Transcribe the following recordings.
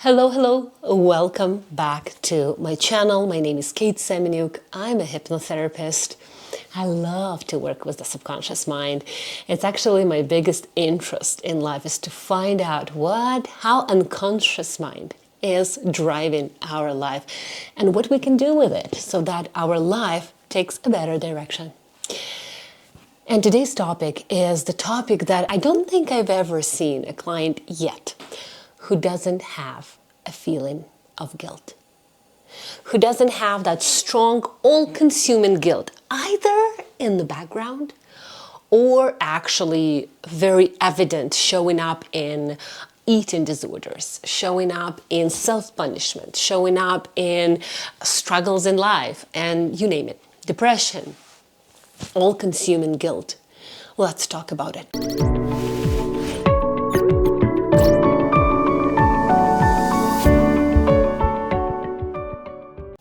Hello, welcome back to my channel. My name is KateSemeniuk. I'm a hypnotherapist. I love to work with the subconscious mind. It's actually my biggest interest in life is to find out how unconscious mind is driving our life and what we can do with it so that our life takes a better direction. And today's topic is the topic that I don't think I've ever seen a client yet who doesn't have a feeling of guilt, who doesn't have that strong, all-consuming guilt, either in the background or actually very evident, showing up in eating disorders, showing up in self-punishment, showing up in struggles in life, and you name it, depression, all-consuming guilt. Let's talk about it.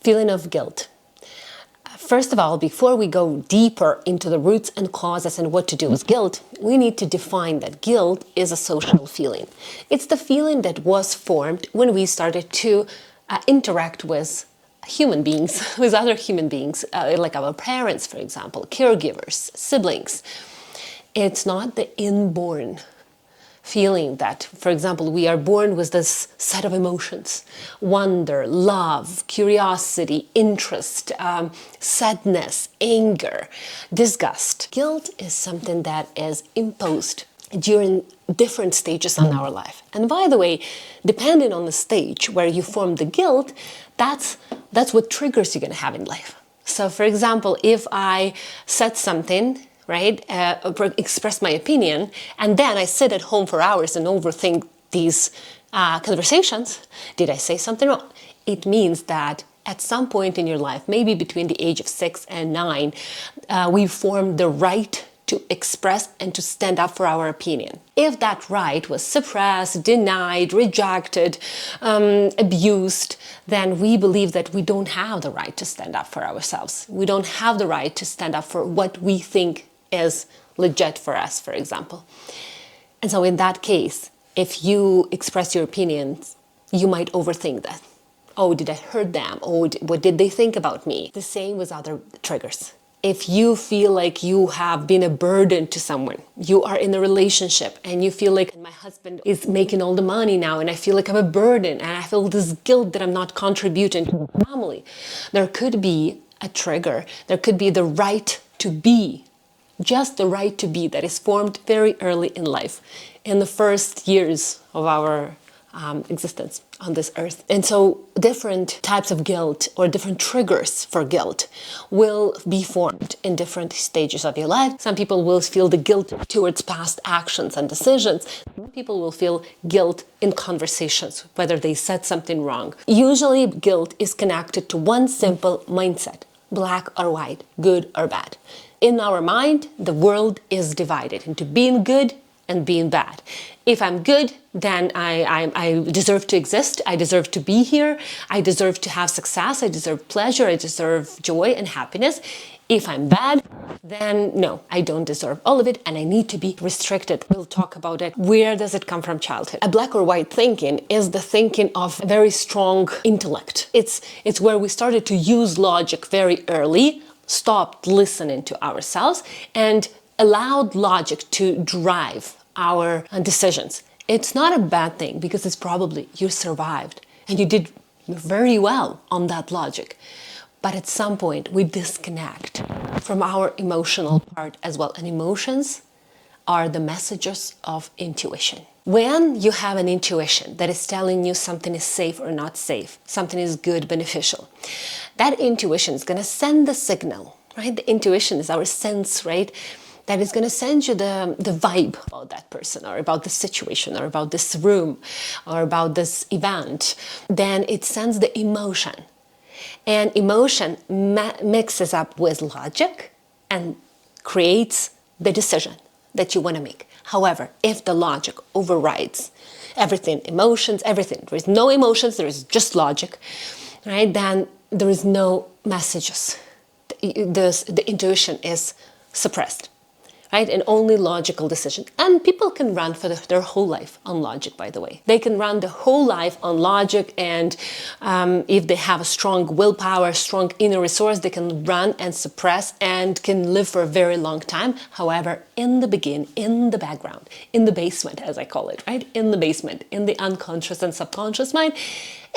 Feeling of guilt. First of all, before we go deeper into the roots and causes and what to do with guilt, we need to define that guilt is a social feeling. It's the feeling that was formed when we started to interact with human beings, with other human beings, like our parents, for example, caregivers, siblings. It's not the inborn feeling that, for example, we are born with this set of emotions: wonder, love, curiosity, interest, sadness, anger, disgust. Guilt is something that is imposed during different stages in our life. And by the way, depending on the stage where you form the guilt, that's what triggers you're going to have in life. So, for example, if I said something, right, express my opinion, and then I sit at home for hours and overthink these conversations, did I say something wrong? It means that at some point in your life, maybe between the age of 6 and 9, we formed the right to express and to stand up for our opinion. If that right was suppressed, denied, rejected, abused, then we believe that we don't have the right to stand up for ourselves. We don't have the right to stand up for what we think is legit for us, for example. And so in that case, if you express your opinions, you might overthink that. Oh, did I hurt them? Oh, what did they think about me? The same with other triggers. If you feel like you have been a burden to someone, you are in a relationship and you feel like my husband is making all the money now and I feel like I'm a burden and I feel this guilt that I'm not contributing to the family, there could be a trigger. There could be the right to be, just the right to be that is formed very early in life, in the first years of our existence on this earth. And so different types of guilt or different triggers for guilt will be formed in different stages of your life. Some people will feel the guilt towards past actions and decisions. Some people will feel guilt in conversations, whether they said something wrong. Usually guilt is connected to one simple mindset: black or white, good or bad. In our mind, the world is divided into being good and being bad. If I'm good, then I deserve to exist, I deserve to be here, I deserve to have success, I deserve pleasure, I deserve joy and happiness. If I'm bad, then no, I don't deserve all of it and I need to be restricted. We'll talk about it. Where does it come from? Childhood. A black or white thinking is the thinking of a very strong intellect. It's where we started to use logic very early, stopped listening to ourselves, and allowed logic to drive our decisions. It's not a bad thing because it's probably you survived and you did very well on that logic. But at some point we disconnect from our emotional part as well. And emotions are the messages of intuition. When you have an intuition that is telling you something is safe or not safe, something is good, beneficial, that intuition is going to send the signal, right? The intuition is our sense, right? That is going to send you the vibe about that person or about the situation or about this room or about this event. Then it sends the emotion. And emotion mixes up with logic and creates the decision that you want to make. However, if the logic overrides everything, emotions, everything, there is no emotions, there is just logic, right? Then there is no messages. The intuition is suppressed. right? And only logical decision. And people can run for their whole life on logic, by the way. They can run the whole life on logic, and if they have a strong willpower, strong inner resource, they can run and suppress and can live for a very long time. However, in the beginning, in the background, in the basement, as I call it, right? In the basement, in the unconscious and subconscious mind,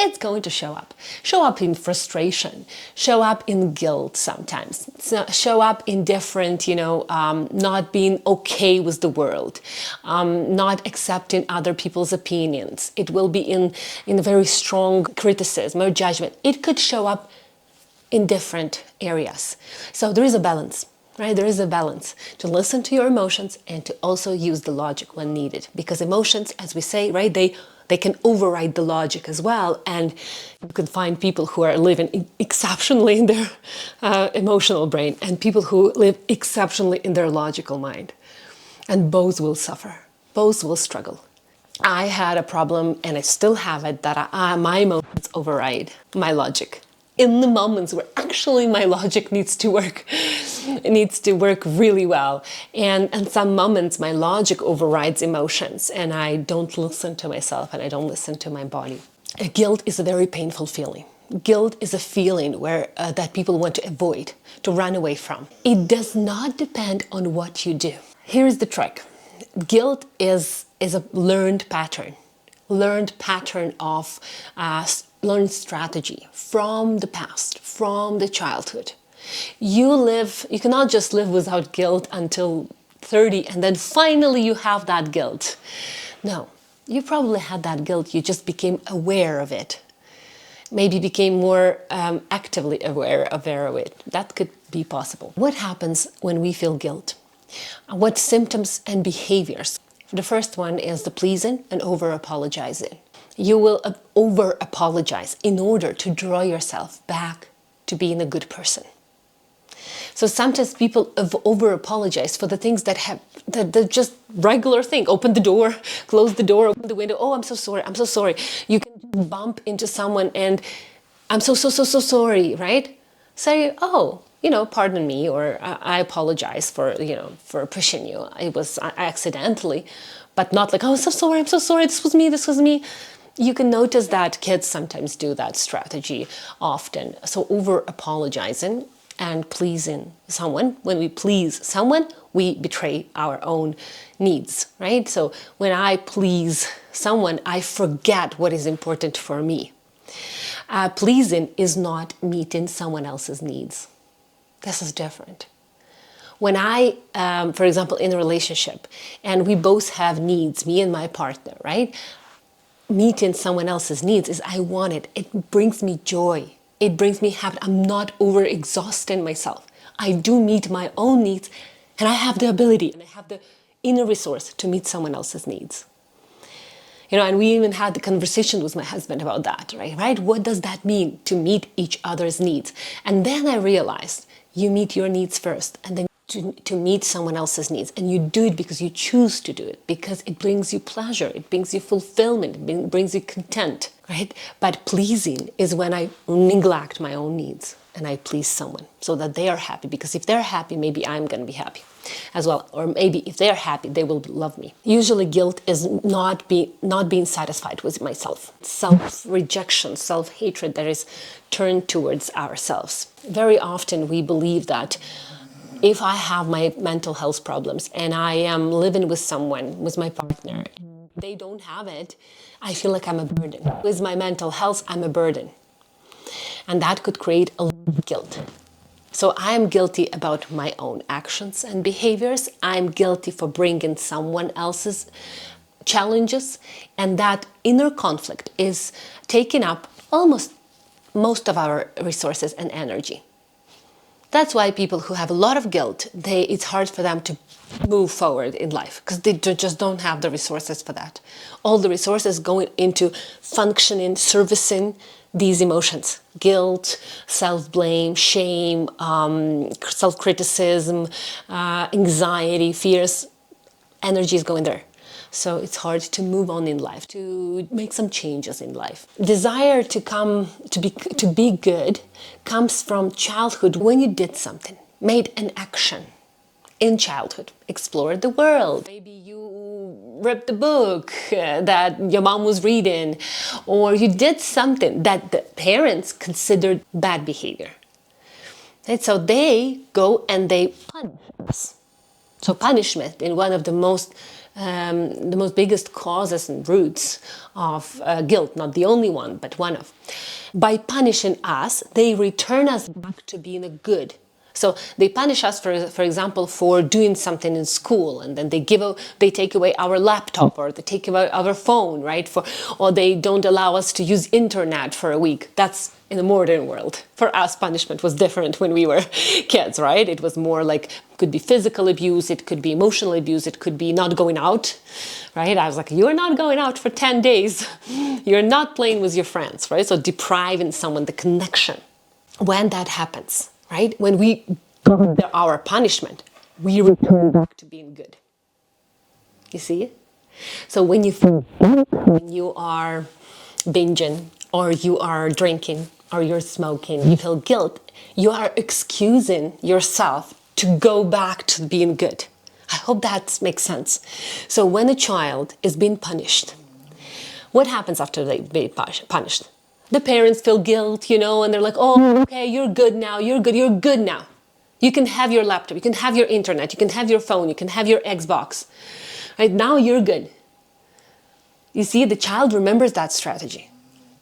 it's going to show up. Show up in frustration, show up in guilt sometimes, show up in different, not being okay with the world, not accepting other people's opinions. It will be in a very strong criticism or judgment. It could show up in different areas. So there is a balance. Right? There is a balance to listen to your emotions and to also use the logic when needed. Because emotions, as we say, right, they can override the logic as well. And you can find people who are living exceptionally in their emotional brain and people who live exceptionally in their logical mind. And both will suffer. Both will struggle. I had a problem, and I still have it, that my emotions override my logic. In the moments where actually my logic needs to work, it needs to work really well. And some moments my logic overrides emotions, and I don't listen to myself and I don't listen to my body. Guilt is a very painful feeling. Guilt is a feeling that people want to avoid, to run away from. It does not depend on what you do. Here's the trick. Guilt is a learned pattern of learned strategy from the past, from the childhood. You cannot just live without guilt until 30 and then finally you have that guilt. No, you probably had that guilt, you just became aware of it. Maybe became more actively aware of it. That could be possible. What happens when we feel guilt? What symptoms and behaviors? The first one is the pleasing and over-apologizing. You will over-apologize in order to draw yourself back to being a good person. So sometimes people over-apologize for the things that they're just regular thing. Open the door, close the door, open the window. Oh, I'm so sorry, I'm so sorry. You can bump into someone and I'm so sorry, right? Say, oh, pardon me, or I apologize for pushing you. It was accidentally, but not like, oh, I'm so sorry, this was me. You can notice that kids sometimes do that strategy often. So over-apologizing and pleasing someone. When we please someone, we betray our own needs, right? So when I please someone, I forget what is important for me. Pleasing is not meeting someone else's needs. This is different. When I, for example, in a relationship, and we both have needs, me and my partner, right? Meeting someone else's needs is I want it. It brings me joy. It brings me happiness. I'm not over-exhausting myself. I do meet my own needs, and I have the ability and I have the inner resource to meet someone else's needs. And we even had the conversation with my husband about that, right? What does that mean to meet each other's needs? And then I realized you meet your needs first, and then to meet someone else's needs. And you do it because you choose to do it, because it brings you pleasure, it brings you fulfillment, it brings you content, right? But pleasing is when I neglect my own needs and I please someone so that they are happy. Because if they're happy, maybe I'm going to be happy as well. Or maybe if they're happy, they will love me. Usually guilt is not being satisfied with myself. Self-rejection, self-hatred that is turned towards ourselves. Very often we believe that if I have my mental health problems and I am living with someone, with my partner, they don't have it, I feel like I'm a burden. With my mental health, I'm a burden. And that could create a lot of guilt. So I'm guilty about my own actions and behaviors. I'm guilty for bringing someone else's challenges. And that inner conflict is taking up almost most of our resources and energy. That's why people who have a lot of guilt, it's hard for them to move forward in life because they just don't have the resources for that. All the resources going into functioning, servicing these emotions: guilt, self-blame, shame, self-criticism, anxiety, fears. Energy is going there. So it's hard to move on in life, to make some changes in life. Desire to be good comes from childhood, when you did something, made an action, in childhood, explored the world. Maybe you ripped the book that your mom was reading, or you did something that the parents considered bad behavior. And so they go and they punish us. So punishment in one of the most biggest causes and roots of guilt, not the only one, but one of. By punishing us, they return us back to being a good. So they punish us, for example, for doing something in school, and then they take away our laptop, or they take away our phone, right? Or they don't allow us to use internet for a week. That's in the modern world. For us, punishment was different when we were kids, right? It was more like, could be physical abuse, it could be emotional abuse, it could be not going out, right? I was like, you're not going out for 10 days. You're not playing with your friends, right? So depriving someone the connection. When that happens, right? When we got our punishment, we return back to being good. You see? So when you feel guilt, when you are binging, or you are drinking, or you're smoking, you feel guilt, you are excusing yourself to go back to being good. I hope that makes sense. So when a child is being punished, what happens after they've been punished? The parents feel guilt, and they're like, oh, okay, you're good now, you're good now. You can have your laptop, you can have your internet, you can have your phone, you can have your Xbox. Right now you're good. You see, the child remembers that strategy.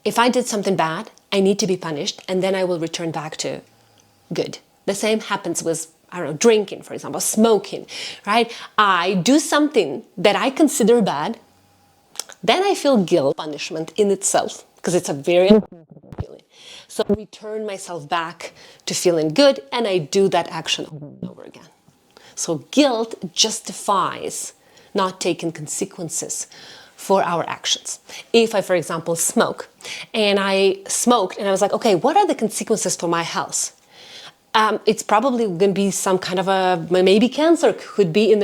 If I did something bad, I need to be punished, and then I will return back to good. The same happens with, drinking, for example, smoking, right? I do something that I consider bad, then I feel guilt, punishment in itself, because it's a very uncomfortable feeling. So I return myself back to feeling good, and I do that action over and over again. So guilt justifies not taking consequences for our actions. If I, for example, smoke, and I smoked, and I was like, okay, what are the consequences for my health? It's probably going to be some kind of maybe cancer could be in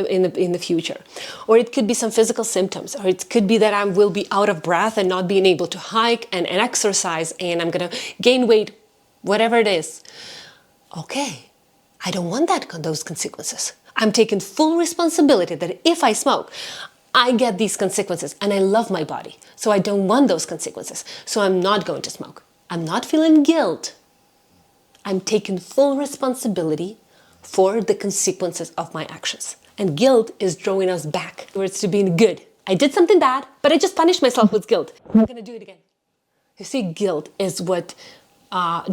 the future, or it could be some physical symptoms, or it could be that I will be out of breath and not being able to hike and exercise, and I'm going to gain weight, whatever it is. Okay, I don't want those consequences. I'm taking full responsibility that if I smoke, I get these consequences, and I love my body, so I don't want those consequences. So I'm not going to smoke. I'm not feeling guilt. I'm taking full responsibility for the consequences of my actions. And guilt is drawing us back towards to being good. I did something bad, but I just punished myself with guilt. I'm going to do it again. You see, guilt is what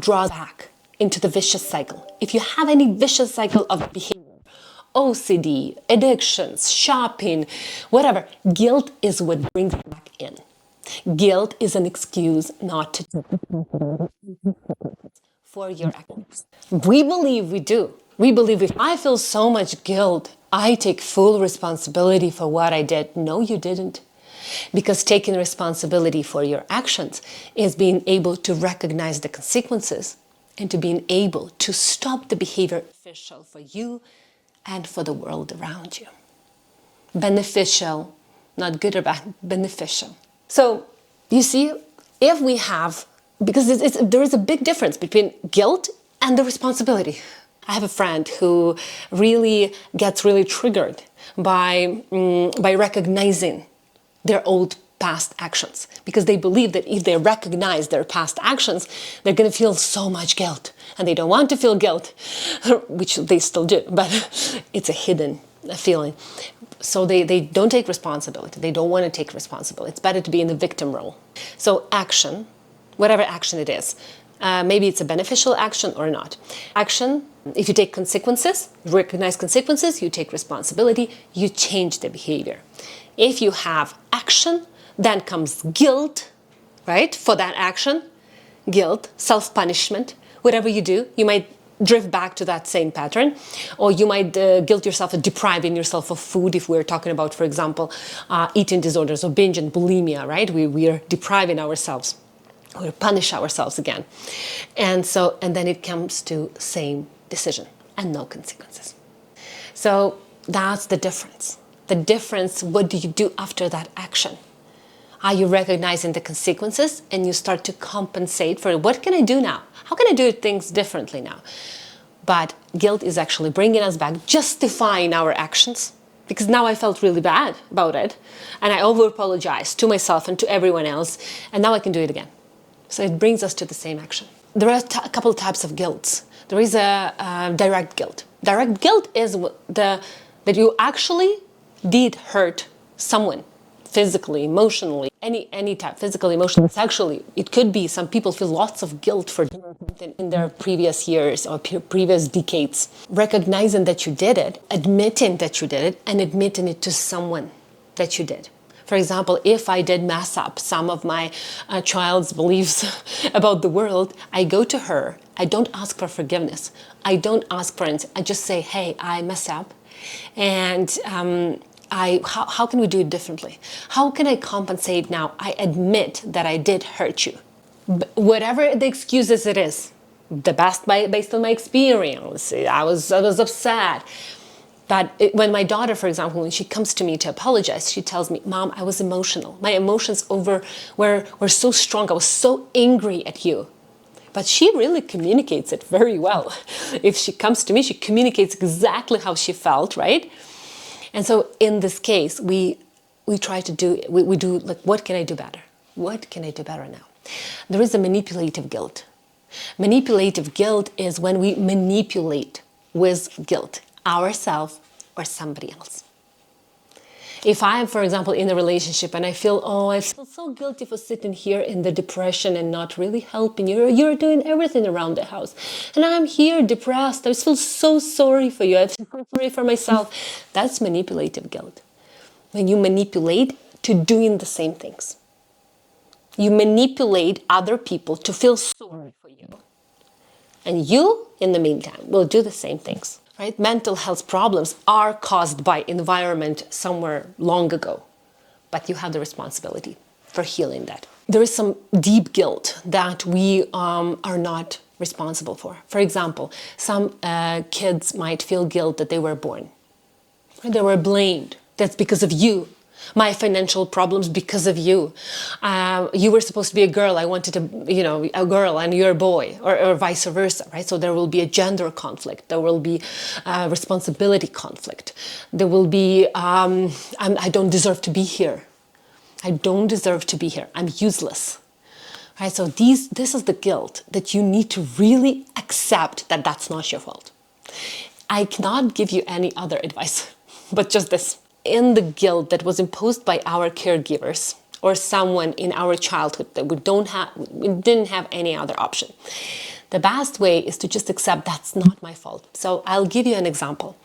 draws back into the vicious cycle. If you have any vicious cycle of behavior, OCD, addictions, shopping, whatever, guilt is what brings it back in. Guilt is an excuse not to take responsibility for your actions. We believe we do. We believe if I feel so much guilt, I take full responsibility for what I did. No, you didn't. Because taking responsibility for your actions is being able to recognize the consequences and to being able to stop the behavior beneficial for you and for the world around you. Beneficial, not good or bad, beneficial. So, you see, if we have, because there is a big difference between guilt and the responsibility. I have a friend who really gets really triggered by recognizing their old past actions, because they believe that if they recognize their past actions, they're going to feel so much guilt, and they don't want to feel guilt, which they still do, but it's a hidden feeling. So they don't take responsibility. They don't want to take responsibility. It's better to be in the victim role. So action, whatever action it is, maybe it's a beneficial action or not. Action, if you take consequences, recognize consequences, you take responsibility, you change the behavior. If you have action, then comes guilt, right, for that action. Guilt, self-punishment. Whatever you do, you might drift back to that same pattern, or you might guilt yourself and depriving yourself of food if we're talking about, for example, eating disorders or binge and bulimia, right? We are depriving ourselves. We punish ourselves again. And then it comes to same decision and no consequences. So that's the difference. The difference, what do you do after that action? Are you recognizing the consequences and you start to compensate for what can I do now? How can I do things differently now? But guilt is actually bringing us back, justifying our actions. Because now I felt really bad about it. And I over-apologized to myself and to everyone else. And now I can do it again. So it brings us to the same action. There are a couple types of guilt. There is a direct guilt. Direct guilt is that you actually did hurt someone. Physically, emotionally, any type, physical, emotional, sexually. It could be some people feel lots of guilt for in their previous years or previous decades. Recognizing that you did it, admitting that you did it, and admitting it to someone that you did. For example, if I did mess up some of my child's beliefs about the world, I go to her. I don't ask for forgiveness. I don't ask for anything. I just say, hey, I mess up. And how can we do it differently? How can I compensate now? I admit that I did hurt you. Whatever the excuses it is, the best based on my experience. I was upset. But when my daughter, for example, when she comes to me to apologize, she tells me, Mom, I was emotional. My emotions were so strong. I was so angry at you. But she really communicates it very well. If she comes to me, she communicates exactly how she felt, right? And so in this case, we try to do, we do like, what can I do better? What can I do better now? There is a manipulative guilt. Manipulative guilt is when we manipulate with guilt, ourselves or somebody else. If I am, for example, in a relationship and I feel so guilty for sitting here in the depression and not really helping you. You're doing everything around the house. And I'm here depressed. I feel so sorry for you. I feel so sorry for myself. That's manipulative guilt. When you manipulate to doing the same things. You manipulate other people to feel sorry for you. And you, in the meantime, will do the same things. Right? Mental health problems are caused by environment somewhere long ago, but you have the responsibility for healing that. There is some deep guilt that we are not responsible for. For example, some kids might feel guilt that they were born. They were blamed. That's because of you. My financial problems because of you. You were supposed to be a girl. I wanted a girl and you're a boy, or vice versa, right? So there will be a gender conflict. There will be a responsibility conflict. There will be, I don't deserve to be here. I don't deserve to be here. I'm useless. Right? So this is the guilt that you need to really accept that that's not your fault. I cannot give you any other advice, but just this. In the guilt that was imposed by our caregivers or someone in our childhood that we didn't have any other option. The best way is to just accept that's not my fault. So I'll give you an example.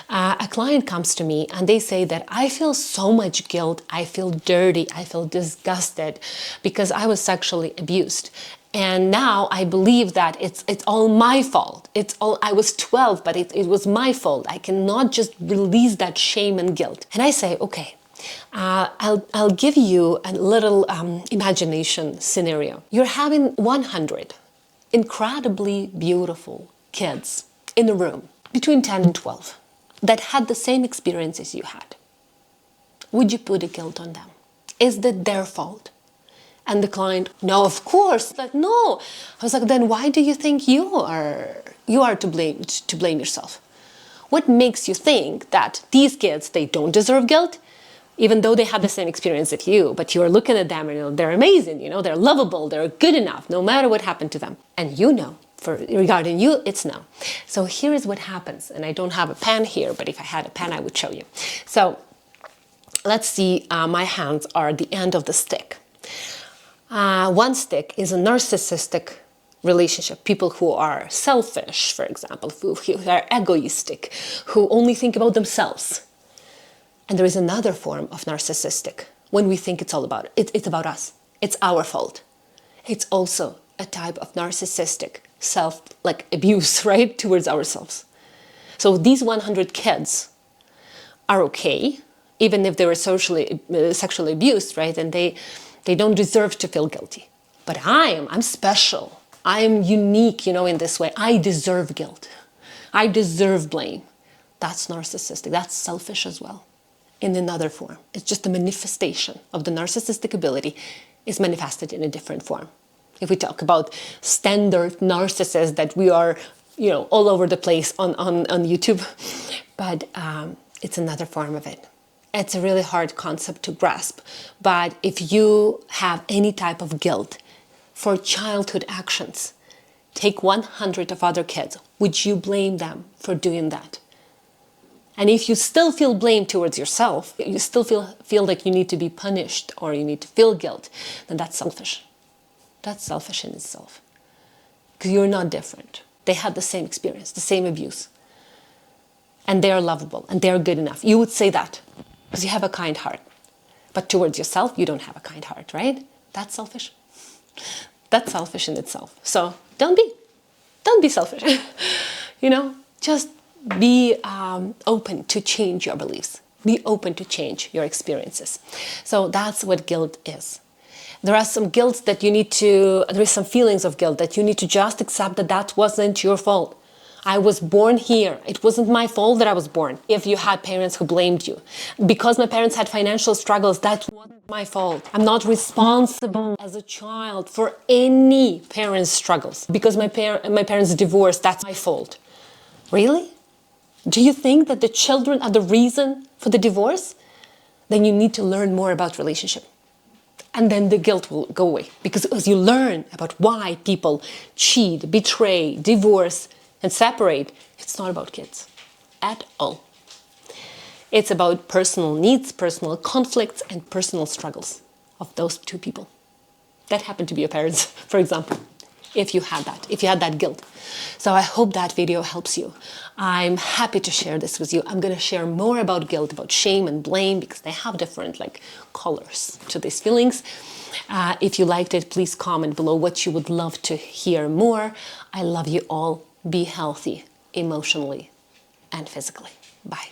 A client comes to me and they say that I feel so much guilt, I feel dirty, I feel disgusted because I was sexually abused. And now I believe that it's all my fault. I was 12, but it was my fault. I cannot just release that shame and guilt. And I say, okay, I'll give you a little imagination scenario. You're having 100 incredibly beautiful kids in a room between 10 and 12 that had the same experiences you had. Would you put a guilt on them? Is that their fault? And the client, no, of course. Like, no. I was like, then why do you think you are to blame yourself? What makes you think that these kids, they don't deserve guilt, even though they had the same experience as you, but you are looking at them and they're amazing, they're lovable, they're good enough, no matter what happened to them. And regarding you, it's no. So here is what happens. And I don't have a pen here, but if I had a pen, I would show you. So let's see, my hands are the end of the stick. One stick is a narcissistic relationship. People who are selfish, for example, who are egoistic, who only think about themselves. And there is another form of narcissistic when we think it's all about it. It's about us. It's our fault. It's also a type of narcissistic abuse, right, towards ourselves. So these 100 kids are okay, even if they were sexually abused, right, and they don't deserve to feel guilty. But I'm special. I am unique, in this way. I deserve guilt. I deserve blame. That's narcissistic. That's selfish as well, in another form. It's just a manifestation of the narcissistic ability is manifested in a different form. If we talk about standard narcissists that we are all over the place on YouTube. But it's another form of it. It's a really hard concept to grasp. But if you have any type of guilt for childhood actions, take 100 of other kids. Would you blame them for doing that? And if you still feel blame towards yourself, you still feel like you need to be punished or you need to feel guilt, then that's selfish. That's selfish in itself. Because you're not different. They had the same experience, the same abuse. And they're lovable and they're good enough. You would say that because you have a kind heart. But towards yourself, you don't have a kind heart, right? That's selfish. That's selfish in itself. So don't be selfish. Just be open to change your beliefs. Be open to change your experiences. So that's what guilt is. There are some guilt that there is some feelings of guilt that you need to just accept that wasn't your fault. I was born here. It wasn't my fault that I was born. If you had parents who blamed you. Because my parents had financial struggles, that wasn't my fault. I'm not responsible as a child for any parents' struggles. Because my parents divorced, that's my fault. Really? Do you think that the children are the reason for the divorce? Then you need to learn more about relationship. And then the guilt will go away. Because as you learn about why people cheat, betray, divorce, and separate, it's not about kids at all. It's about personal needs, personal conflicts, and personal struggles of those two people that happen to be your parents, for example, if you had that guilt. So I hope that video helps you. I'm happy to share this with you. I'm going to share more about guilt, about shame and blame, because they have different colors to these feelings. If you liked it, please comment below what you would love to hear more. I love you all. Be healthy emotionally and physically. Bye.